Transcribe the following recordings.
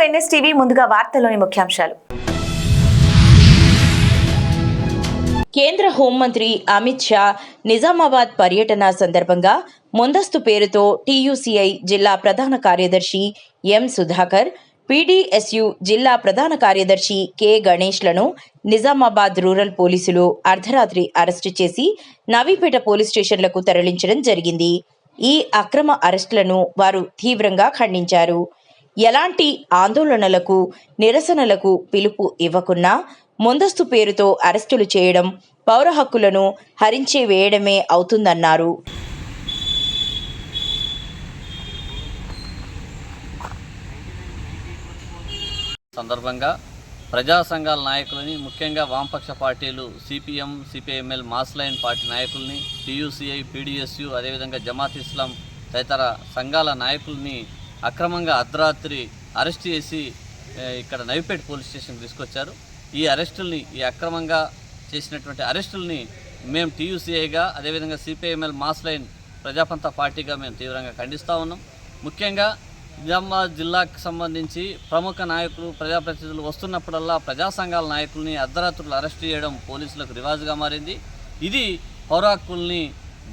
NSTV ముందుగా వార్తల్లోని ముఖ్యాంశాలు. కేంద్ర హోంమంత్రి అమిత్ షా నిజామాబాద్ పర్యటన సందర్భంగా ముందస్తు పేరుతో TUCI జిల్లా ప్రధాన కార్యదర్శి ఎం సుధాకర్, PDSU జిల్లా ప్రధాన కార్యదర్శి కె గణేష్లను నిజామాబాద్ రూరల్ పోలీసులు అర్ధరాత్రి అరెస్టు చేసి నవీపేట పోలీస్ స్టేషన్లకు తరలించడం జరిగింది. ఈ అక్రమ అరెస్టులను వారు తీవ్రంగా ఖండించారు. ఎలాంటి ఆందోళనలకు, నిరసనలకు పిలుపు ఇవ్వకున్నా ముందస్తు పేరుతో అరెస్టులు చేయడం పౌర హక్కులను హరించి వేయడమే అవుతుందన్నారు. సందర్భంగా ప్రజా సంఘాల నాయకులని, ముఖ్యంగా వామపక్ష పార్టీలు CPM, CPIML, mass line party నాయకుల్ని, TUCI, PDSU, అదేవిధంగా జమాత్ ఇస్లాం తదితర సంఘాల నాయకుల్ని అక్రమంగా అర్ధరాత్రి అరెస్ట్ చేసి ఇక్కడ నవీపేట పోలీస్ స్టేషన్కి తీసుకొచ్చారు. ఈ అక్రమంగా చేసినటువంటి అరెస్టుల్ని మేము TUCIగా, అదేవిధంగా CPIML, మాస్ లైన్ ప్రజాపంత పార్టీగా మేము తీవ్రంగా ఖండిస్తూ ఉన్నాం. ముఖ్యంగా నిజామాబాద్ జిల్లాకు సంబంధించి ప్రముఖ నాయకులు, ప్రజాప్రతినిధులు వస్తున్నప్పుడల్లా ప్రజా సంఘాల నాయకుల్ని అర్ధరాత్రులు అరెస్ట్ చేయడం పోలీసులకు రివాజుగా మారింది. ఇది పౌర హక్కుల్ని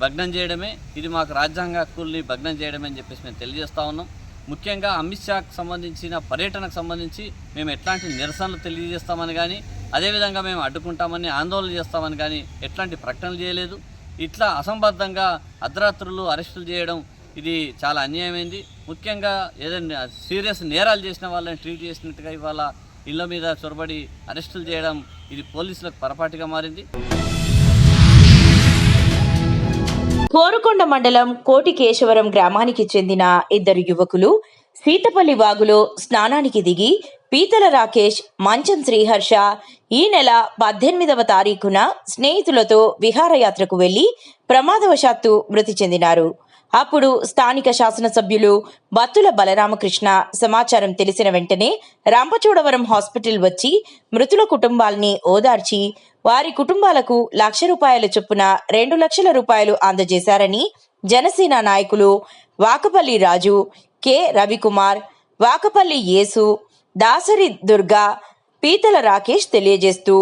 భగ్నం చేయడమే, ఇది మాకు రాజ్యాంగ హక్కుల్ని భగ్నం చేయడమే అని చెప్పేసి మేము తెలియజేస్తూ ఉన్నాం. ముఖ్యంగా అమిత్ షాకు సంబంధించిన పర్యటనకు సంబంధించి మేము ఎట్లాంటి నిరసనలు తెలియజేస్తామని కానీ, అదేవిధంగా మేము అడ్డుకుంటామని, ఆందోళన చేస్తామని కానీ ఎట్లాంటి ప్రకటనలు చేయలేదు. ఇట్లా అసంబద్ధంగా అర్ధరాత్రులు అరెస్టులు చేయడం ఇది చాలా అన్యాయమైంది. ముఖ్యంగా ఏదైనా సీరియస్ నేరాలు చేసిన వాళ్ళని ట్రీట్ చేసినట్టుగా ఇవాళ ఇళ్ల మీద చొరబడి అరెస్టులు చేయడం ఇది పోలీసులకు పొరపాటుగా మారింది. కోరుకొండ మండలం కోటికేశవరం గ్రామానికి చెందిన ఇద్దరు యువకులు సీతపల్లి వాగులో స్నానానికి దిగి పీతల రాకేష్, మంచం శ్రీహర్ష ఈ నెల 18వ తారీఖున స్నేహితులతో విహారయాత్రకు వెళ్లి ప్రమాదవశాత్తు మృతి చెందినారు. అప్పుడు స్థానిక శాసనసభ్యులు బత్తుల బలరామకృష్ణ సమాచారం తెలిసిన వెంటనే రంపచోడవరం హాస్పిటల్ వచ్చి మృతుల కుటుంబాల్ని ఓదార్చి వారి కుటుంబాలకు ₹1,00,000 చొప్పున ₹2,00,000 అందజేశారని జనసేన నాయకులు వాకపల్లి రాజు, కె రవికుమార్, వాకపల్లి యేసు, దాసరి దుర్గా, పీతల రాకేష్ తెలియజేస్తూ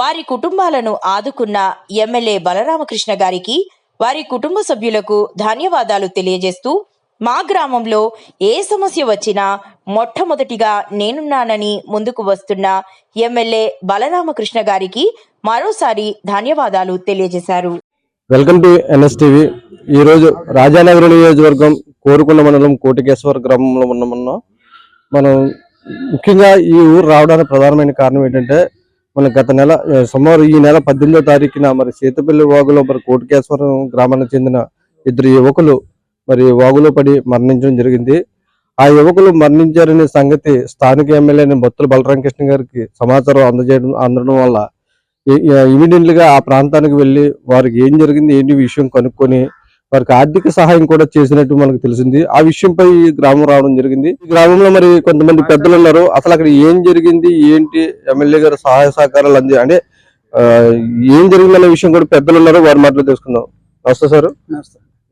వారి కుటుంబాలను ఆదుకున్న ఎమ్మెల్యే బలరామకృష్ణ గారికి, వారి కుటుంబ సభ్యులకు ధన్యవాదాలు తెలియజేస్తూ మా గ్రామంలో ఏ సమస్య వచ్చినా మొట్టమొదటిగా నేనున్నానని ముందుకు వస్తున్న ఎమ్మెల్యే బలరామకృష్ణ గారికి మరోసారి ధన్యవాదాలు తెలియజేశారు. Welcome to NSTV. ఈరోజు రాజానగరం నియోజకవర్గం కోరుకొండ మండలం కోటికేశ్వర గ్రామంలో ఉన్నాం. మనం ముఖ్యంగా ఈ ఊరు రావడానికి ప్రధానమైన కారణం ఏంటంటే, మన గత నెల సుమారు ఈ నెల 18వ తారీఖున మరి సీతపల్లి వాగులో మరి కోటికేశ్వరం గ్రామానికి చెందిన ఇద్దరు యువకులు మరి వాగులో పడి మరణించడం జరిగింది. ఆ యువకులు మరణించారనే సంగతి స్థానిక ఎమ్మెల్యే బత్తుల బలరామకృష్ణ గారికి సమాచారం అందడం వల్ల ఇమీడియట్లీగా ఆ ప్రాంతానికి వెళ్ళి వారికి ఏం జరిగింది ఏంటి విషయం కనుక్కొని వారికి ఆర్థిక సహాయం కూడా చేసినట్టు మనకు తెలిసింది. ఆ విషయంపై ఈ గ్రామం రావడం జరిగింది. ఈ గ్రామంలో మరి కొంతమంది పెద్దలు ఉన్నారు. అసలు అక్కడ ఏం జరిగింది ఏంటి, ఎమ్మెల్యే గారు సహాయ సహకారాలు అంటే ఏం జరిగిందనే విషయం కూడా పెద్దలు ఉన్నారు, వారి మాటలు తెలుసుకుందాం. నమస్తే సార్.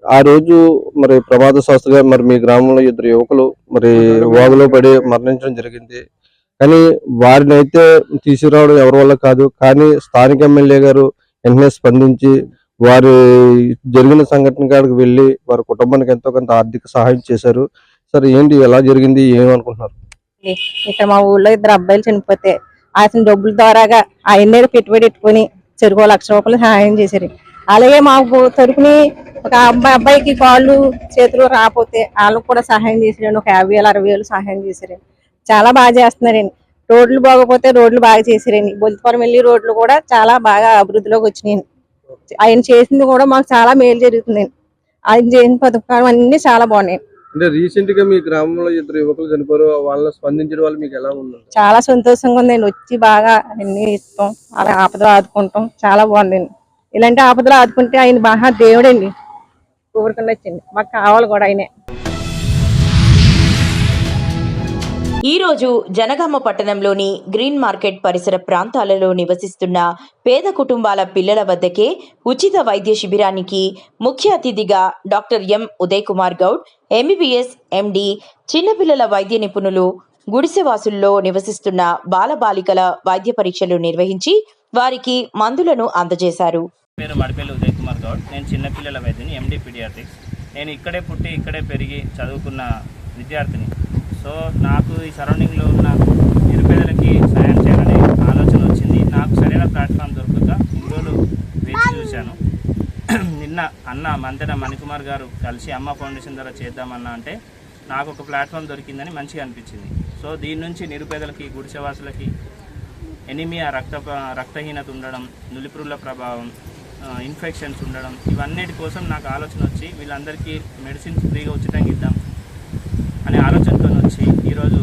ఆ రోజు మరి ప్రమాదశాస్తుగా మరి మీ గ్రామంలో ఇద్దరు యువకులు మరి వాగులో పడి మరణించడం జరిగింది. కానీ వారిని అయితే తీసుకురావడం ఎవరి వల్ల కాదు, కానీ స్థానిక ఎమ్మెల్యే గారు వెంటనే స్పందించి వారు జరిగిన సంఘటన కాడికి వెళ్ళి వారి కుటుంబానికి ఎంతో కొంత ఆర్థిక సహాయం చేశారు. సార్ ఏంటి, ఎలా జరిగింది, ఏమనుకుంటున్నారు? ఇక్కడ మా ఊళ్ళో ఇద్దరు అబ్బాయిలు చనిపోతే ఆయన డబ్బుల ద్వారాగా ఆయన్నే పెట్టుబడి పెట్టుకుని చెరుకు ₹1,00,000 సహాయం చేశారు. అలాగే మాకు తరపుని ఒక అబ్బాయికి కాళ్ళు చేతులు రాకపోతే వాళ్ళకు కూడా సహాయం చేశారండి. ఒక 50,000 60,000 సహాయం చేశారండి. చాలా బాగా చేస్తున్నారండి. రోడ్లు బాగోపోతే రోడ్లు బాగా చేశారండి. బొల్లిపురం వెళ్ళి రోడ్లు కూడా చాలా బాగా అభివృద్ధిలోకి వచ్చినాయండి. ఆయన చేసింది కూడా మాకు చాలా మేలు జరుగుతుందండి. ఆయన చేసిన పథకాలు అన్ని చాలా బాగున్నాయి. అంటే రీసెంట్ గా మీ గ్రామంలో ఇద్దరు యువకులు చనిపోయారు, వాళ్ళని స్పందించడం వల్ల మీకు ఎలా ఉంది? చాలా సంతోషంగా ఉందండి. వచ్చి బాగా అన్ని ఇస్తాం, అలా ఆపదలు ఆదుకుంటాం, చాలా బాగుందండి. ఇలాంటి ఆపదలు ఆదుకుంటే ఆయన బాగా దేవుడండి. కోరుకుండా వచ్చింది, మాకు కావాలి కూడా ఆయనే. ఈరోజు జనగామ పట్టణంలోని గ్రీన్ మార్కెట్ పరిసర ప్రాంతాలలో నివసిస్తున్న పేద కుటుంబాల పిల్లల వద్దకే ఉచిత వైద్య శిబిరానికి ముఖ్య అతిథిగా doctor M Uday Kumar Goud, MBBS MD, చిన్నపిల్లల వైద్య నిపుణులు గుడిసెవాసుల్లో నివసిస్తున్న బాలబాలికల వైద్య పరీక్షలు నిర్వహించి వారికి మందులను అందజేశారు. పేరు మడిపల్లి ఉదయ్ కుమార్ గౌడ్. నేను చిన్నపిల్లల వైద్యుని, ఎండి పీడియాట్రిక్స్. నేను ఇక్కడే పుట్టి ఇక్కడే పెరిగి చదువుకున్న విద్యార్థిని. సో నాకు ఈ సరౌండింగ్లో ఉన్న నిరుపేదలకి సాయం చేయాలనే ఆలోచన వచ్చింది. నాకు సరైన ప్లాట్ఫామ్ దొరకక ఇన్ని రోజులు వేచి చూశాను. నిన్న అన్న మంతెన మణికుమార్ గారు కలిసి అమ్మ ఫౌండేషన్ ద్వారా చేద్దామన్నా అంటే నాకు ఒక ప్లాట్ఫామ్ దొరికిందని మంచిగా అనిపించింది. సో దీని నుంచి నిరుపేదలకి, గుడిసెవాసులకి ఎనిమియా రక్తహీనత ఉండడం, నులిపురుల ప్రభావం, ఇన్ఫెక్షన్స్ ఉండడం, ఇవన్నిటి కోసం నాకు ఆలోచన వచ్చి వీళ్ళందరికీ మెడిసిన్స్ ఫ్రీగా ఉచితంగా ఇద్దాం అనే ఆలోచనతో వచ్చి ఈరోజు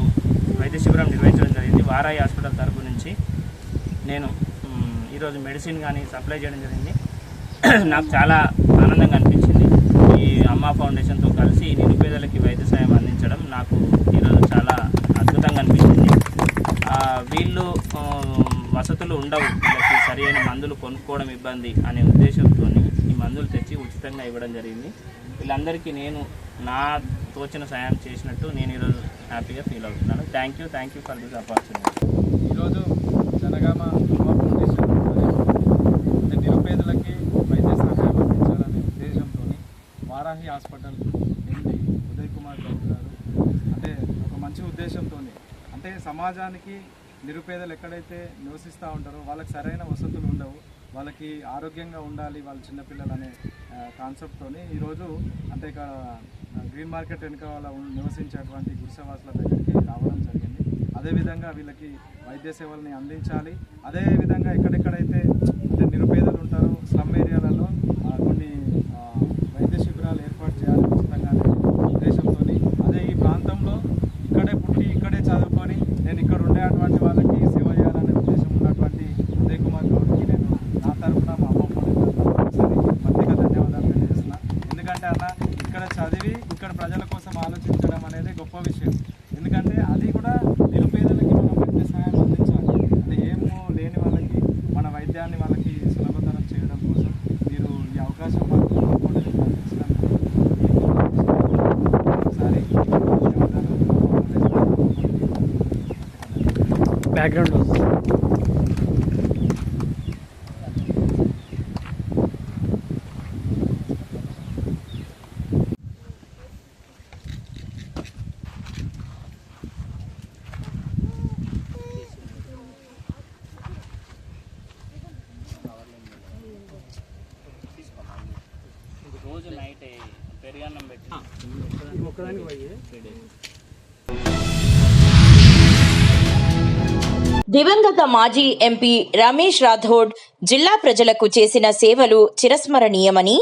వైద్య శిబిరం నిర్వహించడం జరిగింది. వారాయి హాస్పిటల్ తరపు నుంచి నేను ఈరోజు మెడిసిన్ కానీ సప్లై చేయడం జరిగింది. నాకు చాలా ఆనందంగా అనిపించింది. ఈ అమ్మ ఫౌండేషన్తో కలిసి ఈ నిరుపేదలకి వైద్య సాయం అందించడం నాకు ఈరోజు చాలా అద్భుతంగా అనిపించింది. వీళ్ళు వసతులు ఉండవు, వీళ్ళకి సరి అయిన మందులు కొనుక్కోవడం ఇబ్బంది అనే ఉద్దేశంతో ఈ మందులు తెచ్చి ఉచితంగా ఇవ్వడం జరిగింది. వీళ్ళందరికీ నేను నా తోచిన సాయం చేసినట్టు నేను ఈరోజు హ్యాపీగా ఫీల్ అవుతున్నాను. Thank you for this opportunity. ఈరోజు జనగామ అమ్మ ఫౌండేషన్ అంటే నిరుపేదలకి వైద్య సహాయం అందించాలనే ఉద్దేశంతో వారాహి హాస్పిటల్ ఎండి ఉదయ్ కుమార్ గౌడ్ గారు అంటే ఒక మంచి ఉద్దేశంతో అంటే సమాజానికి నిరుపేదలు ఎక్కడైతే నివసిస్తూ ఉంటారో వాళ్ళకి సరైన వసతులు ఉండవు, వాళ్ళకి ఆరోగ్యంగా ఉండాలి వాళ్ళ చిన్నపిల్లలు అనే కాన్సెప్ట్తో ఈరోజు అంటే ఇక్కడ గ్రీన్ మార్కెట్ వెనుక వాళ్ళ నివసించేటువంటి గుడిసెవాసుల దగ్గరికి రావడం జరిగింది. అదేవిధంగా వీళ్ళకి వైద్య సేవల్ని అందించాలి. అదేవిధంగా ఎక్కడెక్కడైతే అంటే నిరుపేదలు ఉంటారో స్లమ్ ఏరియాలలో కొన్ని వైద్య శిబిరాలు ఏర్పాటు చేయాలి ఉచితంగానే ఉద్దేశంతో అదే ఈ ప్రాంతంలో ఇక్కడే పుట్టి ఇక్కడే చదువుకొని నేను ఇక్కడ ఉండేటువంటి వాళ్ళకి సేవ చేయాలనే ఉద్దేశం ఉన్నటువంటి ఉదయ్ కుమార్ గౌడ్కి నేను నా తరఫున మా అమ్మ ఒకసారి ప్రత్యేక ధన్యవాదాలు తెలియజేస్తున్నా. ఎందుకంటే అన్న ఇక్కడ చదివి ఇక్కడ ప్రజల కోసం ఆలోచించడం అనేది గొప్ప విషయం. ఎందుకంటే అది కూడా నిరుపేదలకి మనం వైద్య సహాయం అందించాలి. అంటే ఏమో లేని వాళ్ళకి మన వైద్యాన్ని వాళ్ళకి సులభతరం చేయడం కోసం మీరు ఈ అవకాశం మాకు అందించడానికి ఒకసారి ధన్యవాదాలు. బ్యాక్గ్రౌండ్ రోజు నైట్ పెరిగన్నం పెట్టి ఒక్కదానికి పోయి దివంగత మాజీ ఎంపీ రమేష్ రాథోడ్ జిల్లా ప్రజలకు చేసిన సేవలు చిరస్మరణీయమని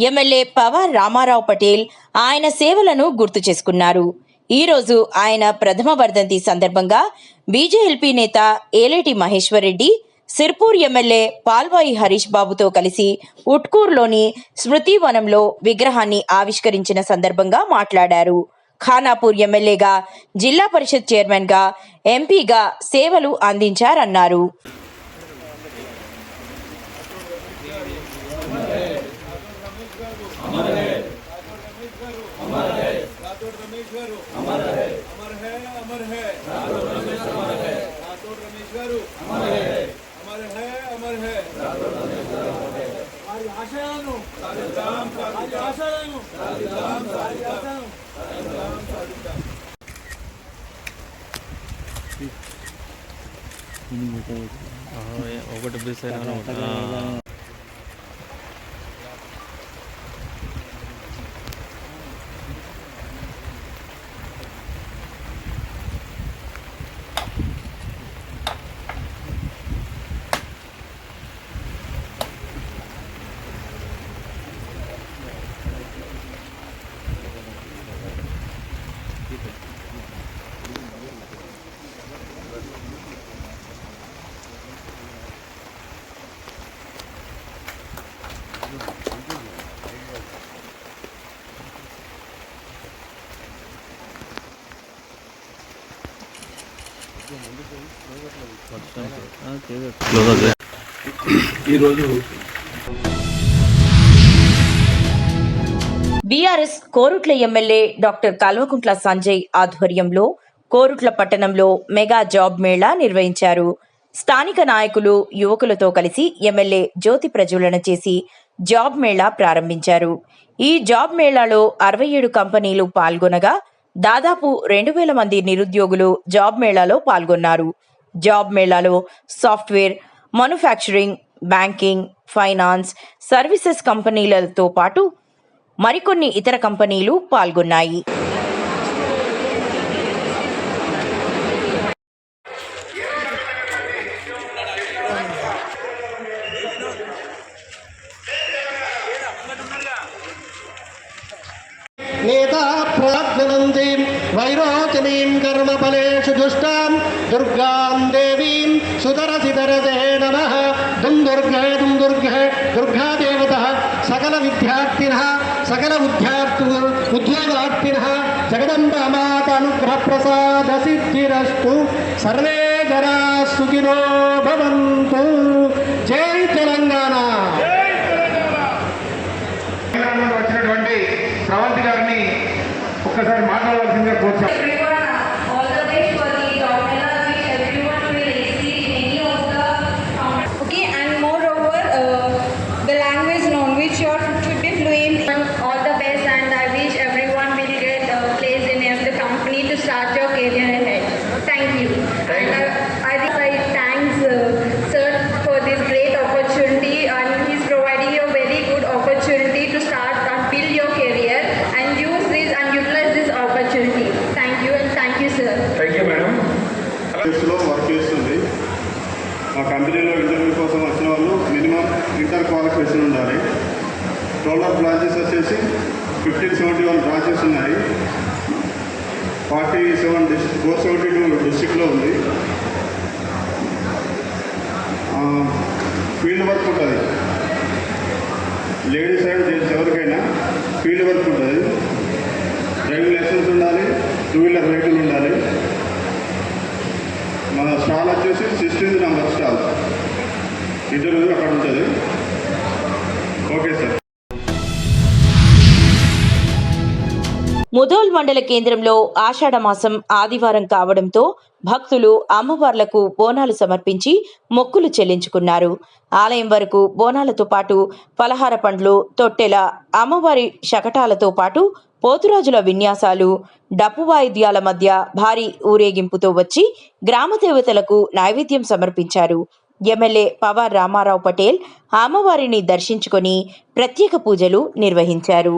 ఎమ్మెల్యే పవార్ రామారావు పటేల్ ఆయన సేవలను గుర్తు చేసుకున్నారు. ఈ రోజు ఆయన ప్రథమ వర్ధంతి సందర్భంగా బీజేఎల్పీ నేత ఏలేటి మహేశ్వర్ రెడ్డి, సిర్పూర్ ఎమ్మెల్యే పాల్వాయి హరీష్ బాబుతో కలిసి ఉట్కూర్లోని స్మృతి వనంలో విగ్రహాన్ని ఆవిష్కరించిన సందర్భంగా మాట్లాడారు. ఖానాపూర్ ఎమ్మెల్యేగా, జిల్లా పరిషత్ చైర్మన్గా, ఎంపీగా సేవలు అందించారన్నారు. ఒకటి బీస్ ఈరోజు BRS Korutla MLA doctor Kalvakuntla Sanjay ఆధ్వర్యంలో కోరుట్ల పట్టణంలో మెగా జాబ్ మేళా నిర్వహించారు. స్థానిక నాయకులు, యువకులతో కలిసి ఎమ్మెల్యే జ్యోతి ప్రజ్వలన చేసి జాబ్ మేళా ప్రారంభించారు. ఈ జాబ్ మేళాలో 67 కంపెనీలు పాల్గొనగా దాదాపు 2000 మంది నిరుద్యోగులు జాబ్ మేళాలో పాల్గొన్నారు. జాబ్ మేళాలో software, manufacturing, banking, finance, services కంపెనీలతో పాటు మరికొన్ని ఇతర కంపెనీలు పాల్గొన్నాయి. నేతా ప్రాజ్ఞనందీం వైరోచనీం కర్మఫలేషు దుష్టాం దుర్గాం దేవీం సుతరసితరసే నమః. దుం దుర్గే దుర్గాదేవతః సకల విద్యార్థినః సకల ఉద్యోగార్థినః జగదంబ మాత అనుగ్రహ ప్రసాద సిద్ధిరస్తు. సర్వే జనాః సుఖినో భవంతు. జై తెలంగాణ. వచ్చినటువంటి శ్రవంతి గారిని ఒక్కసారి మాట్లాడవలసిందిగా కోరుతాం. Okay, and moreover, the language known which you should be fluent in. All the best, and I wish everyone will get a place in the company to start your career ahead. Thank you. I thanks sir for this great opportunity, and he's providing you a very good opportunity to start and build your career and use this and utilize this opportunity. Thank you, and thank you, sir. Thank you madam. లో work చేస్తుంది. మా కంపెనీలో interview కోసం వచ్చిన వాళ్ళు minimum inter qualification ఉండాలి. Total branches వచ్చేసి 1571 branches ఉన్నాయి. 472 డిస్ట్రిక్ట్లో ఉంది. ఫీల్డ్ వర్క్ ఉంటుంది. లేడీస్ అండ్ జెంట్స్ ఎవరికైనా ఫీల్డ్ వర్క్ ఉంటుంది. డ్రైవింగ్ లైసెన్స్ ఉండాలి, 2 వీలర్ వెహికల్ ఉండాలి. మన స్టాల్ వచ్చేసి 16th నెంబర్ స్టాల్. ఇంటర్వ్యూ అక్కడ ఉంటుంది. Okay sir. ముధోల్ మండల కేంద్రంలో ఆషాఢమాసం ఆదివారం కావడంతో భక్తులు అమ్మవార్లకు బోనాలు సమర్పించి మొక్కులు చెల్లించుకున్నారు. ఆలయం వరకు బోనాలతో పాటు పలహార పండ్లు, తొట్టెల, అమ్మవారి శకటాలతో పాటు పోతురాజుల విన్యాసాలు, డప్పు వాయిద్యాల మధ్య భారీ ఊరేగింపుతో వచ్చి గ్రామ దేవతలకు నైవేద్యం సమర్పించారు. ఎమ్మెల్యే పవార్ రామారావు పటేల్ అమ్మవారిని దర్శించుకొని ప్రత్యేక పూజలు నిర్వహించారు.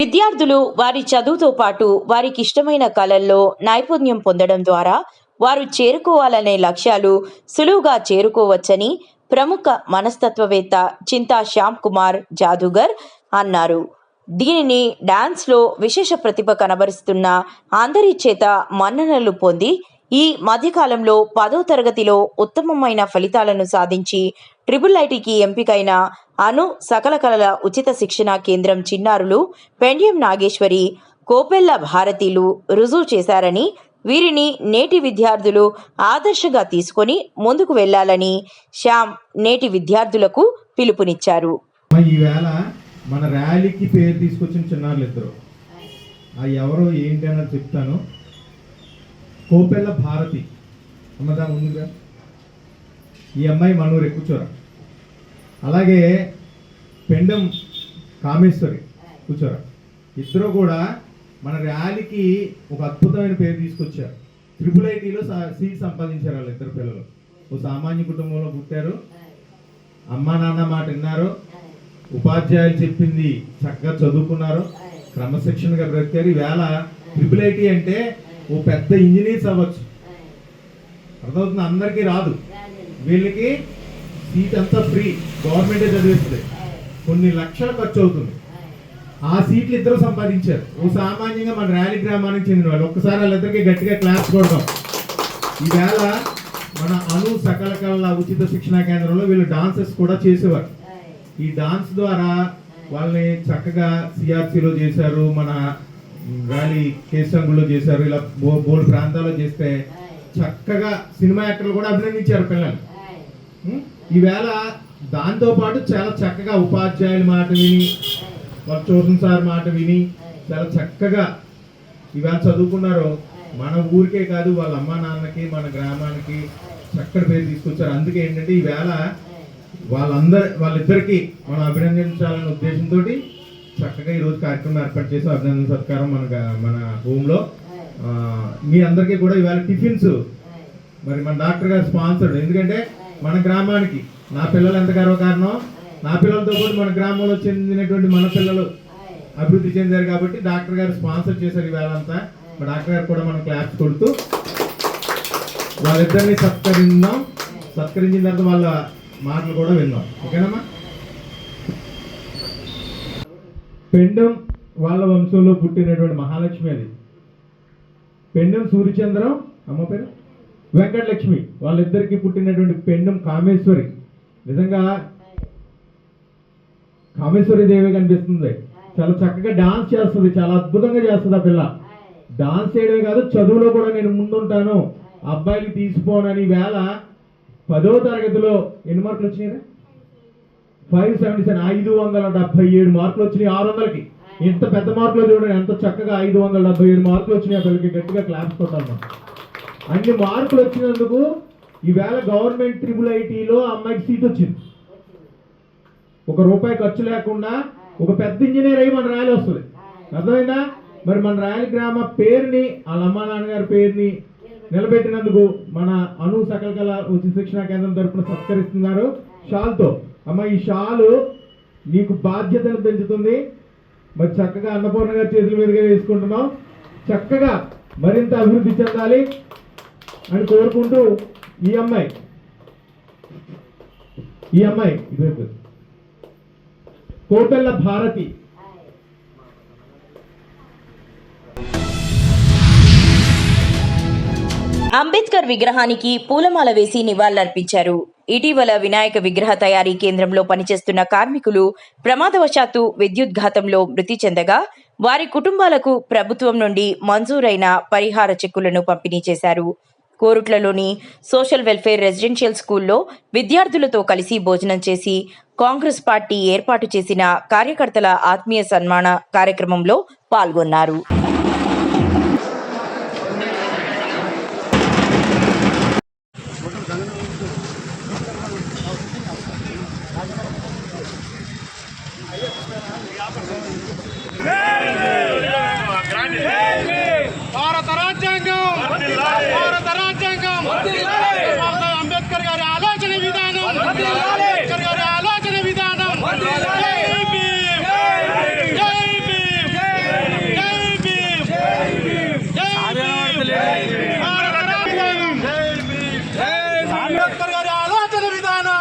విద్యార్థులు వారి చదువుతో పాటు వారికి ఇష్టమైన కళల్లో నైపుణ్యం పొందడం ద్వారా వారు చేరుకోవాలనే లక్ష్యాలు సులువుగా చేరుకోవచ్చని ప్రముఖ మనస్తత్వవేత్త చింతా శ్యామ్ కుమార్ జాదూగర్ అన్నారు. దీనిని డాన్స్లో విశేష ప్రతిభ కనబరుస్తున్న అందరి చేత మన్ననలు పొంది ఈ మధ్యకాలంలో 10వ తరగతిలో ఉత్తమమైన ఫలితాలను సాధించి IIITకి ఎంపికైన అను సకల కళల ఉచిత శిక్షణ కేంద్రం చిన్నారులు పెండ్యం నాగేశ్వరి, కోపెల్ల భారతీలు రుజువు చేశారని, వీరిని నేటి విద్యార్థులు ఆదర్శంగా తీసుకొని ముందుకు వెళ్లాలని శ్యామ్ నేటి విద్యార్థులకు పిలుపునిచ్చారు. ఈవేళ మన ర్యాలీకి పేరు తీసుకొచ్చిన చిన్నారులు ఇద్దరు, ఎవరు ఏంటి అన్నది చెప్తాను. కోపెల్ల భారతి అమ్మదా ముందుగా ఈ అమ్మాయి మనూరే కూర్చోరా. అలాగే పెండం కామేశ్వరి కూర్చోరా. ఇద్దరు కూడా మన ర్యాలీకి ఒక అద్భుతమైన పేరు తీసుకొచ్చారు. IIITలో సీట్ సంపాదించారు వాళ్ళు ఇద్దరు పిల్లలు. ఓ సామాన్య కుటుంబంలో పుట్టారు, అమ్మా నాన్న మాట విన్నారు, ఉపాధ్యాయులు చెప్పింది చక్కగా చదువుకున్నారు, క్రమశిక్షణగా బ్రతికారు. ఈవేళ IIIT అంటే ఓ పెద్ద ఇంజనీర్స్ అవ్వచ్చు. అర్థమవుతుంది, అందరికీ రాదు. వీళ్ళకి సీట్ అంతా ఫ్రీ, గవర్నమెంటే చదివిస్తుంది, కొన్ని లక్షలు ఖర్చు అవుతుంది. ఆ సీట్లు ఇద్దరు సంపాదించారు. ఓ సామాన్యంగా మన ర్యాలీ గ్రామానికి చెందిన వాళ్ళు. ఒక్కసారి వాళ్ళిద్దరికి గట్టిగా క్లాప్స్ కొడదాం. ఈవేళ మన అను సకల కళల ఉచిత శిక్షణా కేంద్రంలో వీళ్ళు డాన్సెస్ కూడా చేసేవారు. ఈ డాన్స్ ద్వారా వాళ్ళని చక్కగా CRCలో చేశారు, మన ర్యాలీ కేసంగుల్లో చేశారు, ఇలా బోల్డ్ ప్రాంతాల్లో చేస్తే చక్కగా సినిమా యాక్టర్లు కూడా అభినందించారు పిల్లలు. ఈవేళ దాంతోపాటు చాలా చక్కగా ఉపాధ్యాయుల మాట విని, వాళ్ళ ట్యూషన్ సార్ మాట విని చాలా చక్కగా ఈవేళ చదువుకున్నారు. మన ఊరికే కాదు, వాళ్ళ అమ్మా నాన్నకి మన గ్రామానికి చక్కటి పేరు తీసుకొచ్చారు. అందుకే ఏంటంటే ఈవేళ వాళ్ళిద్దరికి మనం అభినందించాలనే ఉద్దేశంతో చక్కగా ఈరోజు కార్యక్రమం ఏర్పాటు చేసి అభినందన సత్కారం మన హోమ్లో. మీ అందరికీ కూడా ఈవేళ టిఫిన్స్ మరి మన డాక్టర్ గారు స్పాన్సర్డ్. ఎందుకంటే మన గ్రామానికి నా పిల్లలు ఎంత గర్వకారణం, నా పిల్లలతో పాటు మన గ్రామంలో చెందినటువంటి మన పిల్లలు అభివృద్ధి చెందారు కాబట్టి డాక్టర్ గారు స్పాన్సర్ చేశారు ఈవేళ అంతా. మా డాక్టర్ గారు కూడా మనం క్లాప్స్ కొడుతూ వాళ్ళిద్దరిని సత్కరించిన తర్వాత వాళ్ళ మాటలు కూడా విన్నాం. ఓకేనమ్మా. పెండం వాళ్ళ వంశంలో పుట్టినటువంటి మహాలక్ష్మి అది. పెండం సూర్యచంద్రం అమ్మ పేరు వెంకటలక్ష్మి, వాళ్ళిద్దరికి పుట్టినటువంటి పెండం కామేశ్వరి. నిజంగా కామేశ్వరి దేవి కనిపిస్తుంది. చాలా చక్కగా డాన్స్ చేస్తుంది, చాలా అద్భుతంగా చేస్తుంది ఆ పిల్ల. డాన్స్ చేయడమే కాదు, చదువులో కూడా నేను ముందుంటాను, అబ్బాయిలు తీసిపోనని. వేళ 10వ తరగతిలో ఎన్ని మార్కులు వచ్చినాయి? 577, 577 మార్కులు వచ్చినాయి 600కి. ఇంత పెద్ద మార్కులు చూడండి, ఎంత చక్కగా 577 మార్కులు వచ్చినాయి. ఆ పిల్లకి గట్టిగా క్లాప్స్ కొట్టాలి. అన్ని మార్కులు వచ్చినందుకు ఈవేళ గవర్నమెంట్ IIITలో అమ్మాయికి సీట్ వచ్చింది. ₹1 ఖర్చు లేకుండా ఒక పెద్ద ఇంజనీర్ అయ్యి మన ర్యాలీ వస్తుంది. అర్థమైందా? మరి మన ర్యాలీ గ్రామ పేరుని, వాళ్ళ అమ్మా నాన్నగారి పేరుని నిలబెట్టినందుకు మన అను సకల కళ ఉచిత శిక్షణా కేంద్రం తరఫున సత్కరిస్తున్నారు షాల్తో. అమ్మ, ఈ షాలు నీకు బాధ్యతను పెంచుతుంది. మరి చక్కగా అన్నపూర్ణ గారి చేతుల మీదుగా వేసుకుంటున్నాం. చక్కగా మరింత అభివృద్ధి చెందాలి అని కోరుకుంటూ ఈ అమ్మాయి ఇదే కోటెల్ల భారతి. అంబేద్కర్ విగ్రహానికి పూలమాల వేసి నివాళులర్పించారు. ఇటీవల వినాయక విగ్రహ తయారీ కేంద్రంలో పనిచేస్తున్న కార్మికులు ప్రమాదవశాత్తు విద్యుద్ఘాతంలో మృతి చెందగా వారి కుటుంబాలకు ప్రభుత్వం నుండి మంజూరైన పరిహార చెక్కులను పంపిణీ చేశారు. కోరుట్లలోని సోషల్ వెల్ఫేర్ రెసిడెన్షియల్ స్కూల్లో విద్యార్థులతో కలిసి భోజనం చేసి కాంగ్రెస్ పార్టీ ఏర్పాటు చేసిన కార్యకర్తల ఆత్మీయ సన్మాన కార్యక్రమంలో పాల్గొన్నారు. అంబేద్కర్ గారి ఆలోచన విధానం, అంబేద్కర్ గారి ఆలోచన విధానం. అంబేద్కర్ గారి ఆలోచన విధానం.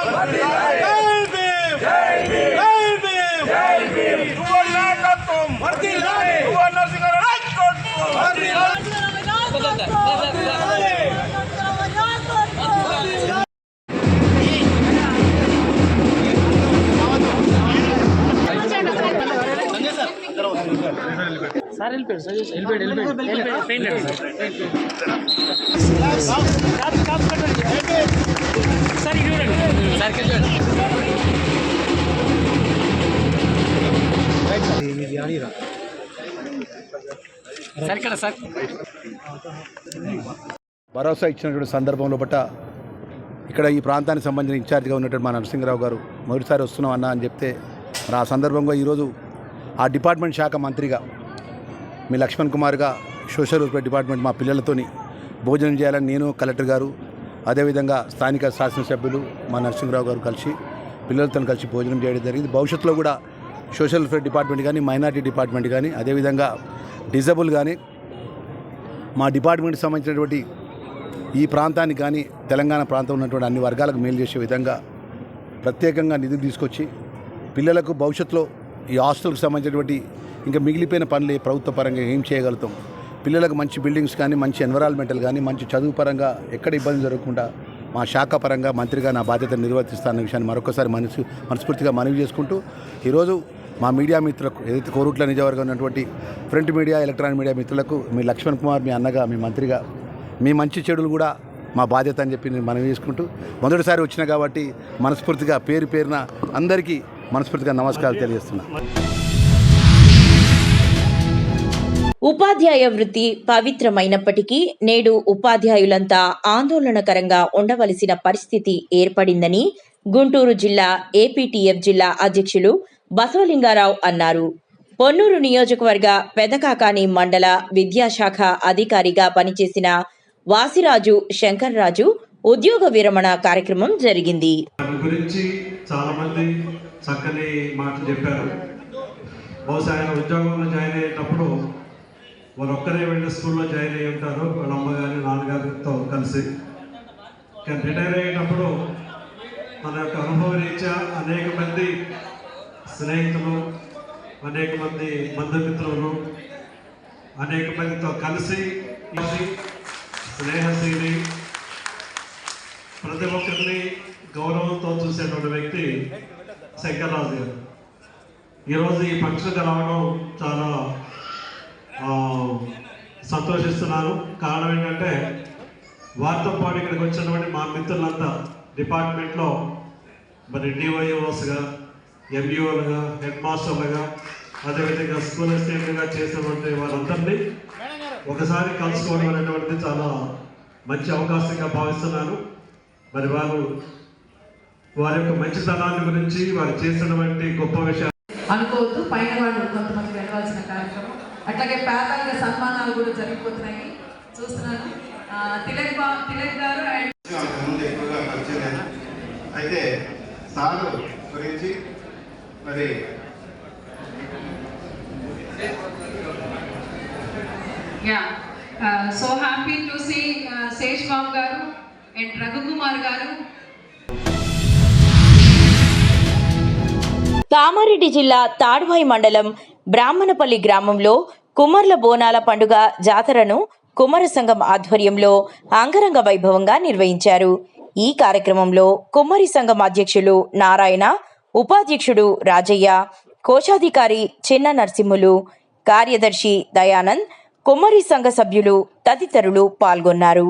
భరోసా ఇచ్చినటువంటి సందర్భంలో బట్ట ఇక్కడ ఈ ప్రాంతానికి సంబంధించిన ఇన్ఛార్జిగా ఉన్నటువంటి మా నరసింహరావు గారు మొదటిసారి వస్తున్నాం అన్న అని చెప్తే మరి ఆ సందర్భంగా ఈరోజు ఆ డిపార్ట్మెంట్ శాఖ మంత్రిగా మీ లక్ష్మణ్ కుమార్గా సోషల్ వెల్ఫేర్ డిపార్ట్మెంట్ మా పిల్లలతోని భోజనం చేయాలని నేను కలెక్టర్ గారు అదేవిధంగా స్థానిక శాసనసభ్యులు మా నరసింహరావు గారు కలిసి పిల్లలతో కలిసి భోజనం చేయడం జరిగింది. భవిష్యత్తులో కూడా సోషల్ వెల్ఫేర్ డిపార్ట్మెంట్ కానీ మైనారిటీ డిపార్ట్మెంట్ కానీ అదేవిధంగా డిజబుల్ కానీ మా డిపార్ట్మెంట్కి సంబంధించినటువంటి ఈ ప్రాంతానికి కానీ తెలంగాణ ప్రాంతం ఉన్నటువంటి అన్ని వర్గాలకు మేలు చేసే విధంగా ప్రత్యేకంగా నిధులు తీసుకొచ్చి పిల్లలకు భవిష్యత్తులో ఈ హాస్టల్కి సంబంధించినటువంటి ఇంకా మిగిలిపోయిన పనులు ప్రభుత్వ పరంగా ఏం చేయగలుగుతాం, పిల్లలకు మంచి బిల్డింగ్స్ కానీ మంచి ఎన్విరాన్మెంటల్ కానీ మంచి చదువు పరంగా ఎక్కడ ఇబ్బంది జరగకుండా మా శాఖ పరంగా మంత్రిగా నా బాధ్యతను నిర్వర్తిస్తానన్న విషయాన్ని మరొకసారి మనస్ఫూర్తిగా మనవి చేసుకుంటూ ఈరోజు మా మీడియా మిత్రులకు ఏదైతే కోరుట్ల నియోజకవర్గం ఉన్నటువంటి ప్రింట్ మీడియా ఎలక్ట్రానిక్ మీడియా మిత్రులకు మీ లక్ష్మణ్ కుమార్ మీ అన్నగా మీ మంత్రిగా మీ మంచి చెడులు కూడా మా బాధ్యత అని చెప్పి నేను మనవి చేసుకుంటూ మొదటిసారి వచ్చిన కాబట్టి మనస్ఫూర్తిగా పేరున అందరికీ మనస్ఫూర్తిగా నమస్కారాలు తెలియజేస్తున్నాను. ఉపాధ్యాయ వృత్తి పవిత్రమైనప్పటికీ నేడు ఉపాధ్యాయులంతా ఆందోళనకరంగా ఉండవలసిన పరిస్థితి ఏర్పడిందని గుంటూరు జిల్లా ఏపీటీఎఫ్ జిల్లా అధ్యక్షులు బసవలింగారావు అన్నారు. పొన్నూరు నియోజకవర్గ పెదకాకాని మండల విద్యాశాఖ అధికారిగా పనిచేసిన వాసిరాజు శంకర్రాజు ఉద్యోగ విరమణ కార్యక్రమం జరిగింది. గురించి చాలా మంది చక్కని మాటలు చెప్పారు. బహుశా ఆయన ఉద్యోగంలో జాయిన్ అయ్యేటప్పుడు వారు ఒక్కరే వెళ్ళి స్కూల్లో జాయిన్ అయ్యి ఉంటారు, వాళ్ళ అమ్మగారి నాన్నగారితో కలిసి. కానీ రిటైర్ అయ్యేటప్పుడు మన యొక్క అనుభవ రీత్యా అనేక మంది స్నేహితులు, అనేక మంది బంధుమిత్రులు, అనేక మందితో కలిసి స్నేహశీలి, ప్రతి ఒక్కరిని గౌరవంతో చూసేటువంటి వ్యక్తి శంకర్రాజు గారు. ఈరోజు ఈ ఫంక్షన్కి రావడం చాలా సంతోషిస్తున్నాను. కారణం ఏంటంటే వారితో పాటు ఇక్కడికి వచ్చినటువంటి మా మిత్రులంతా డిపార్ట్మెంట్లో మరి డివైఓస్గా, ఎంఈఓలుగా, హెడ్ మాస్టర్లుగా, అదేవిధంగా స్కూల్ అసిస్టెంట్గా చేసినటువంటి వారందరినీ ఒకసారి కలుసుకోవడం అనేటువంటిది చాలా మంచి అవకాశంగా భావిస్తున్నాను. మరి వారి యొక్క మంచితనాన్ని గురించి వారు చేసినటువంటి గొప్ప విషయాలు అనుకోవద్దు. పైన వాళ్ళు కొంతమంది వెళ్ళవలసిన కార్యక్రమం, అట్లాగే పేదల సన్మానాలు కూడా జరిగిపోతున్నాయి చూస్తున్నాను. తిలక్ గారు ఎక్కువగా పరిచయం అయితే సార్ గురించి మరి so happy to see Sesh Babu garu and Raghukumar గారు. కామారెడ్డి జిల్లా తాడ్వాయి మండలం బ్రాహ్మణపల్లి గ్రామంలో కుమ్మర్ల బోనాల పండుగ జాతరను కుమ్మర సంఘం ఆధ్వర్యంలో అంగరంగ వైభవంగా నిర్వహించారు. ఈ కార్యక్రమంలో కుమ్మరి సంఘం అధ్యక్షులు నారాయణ, ఉపాధ్యక్షుడు రాజయ్య, కోశాధికారి చిన్న నరసింహులు, కార్యదర్శి దయానంద్, కుమ్మరి సంఘ సభ్యులు తదితరులు పాల్గొన్నారు.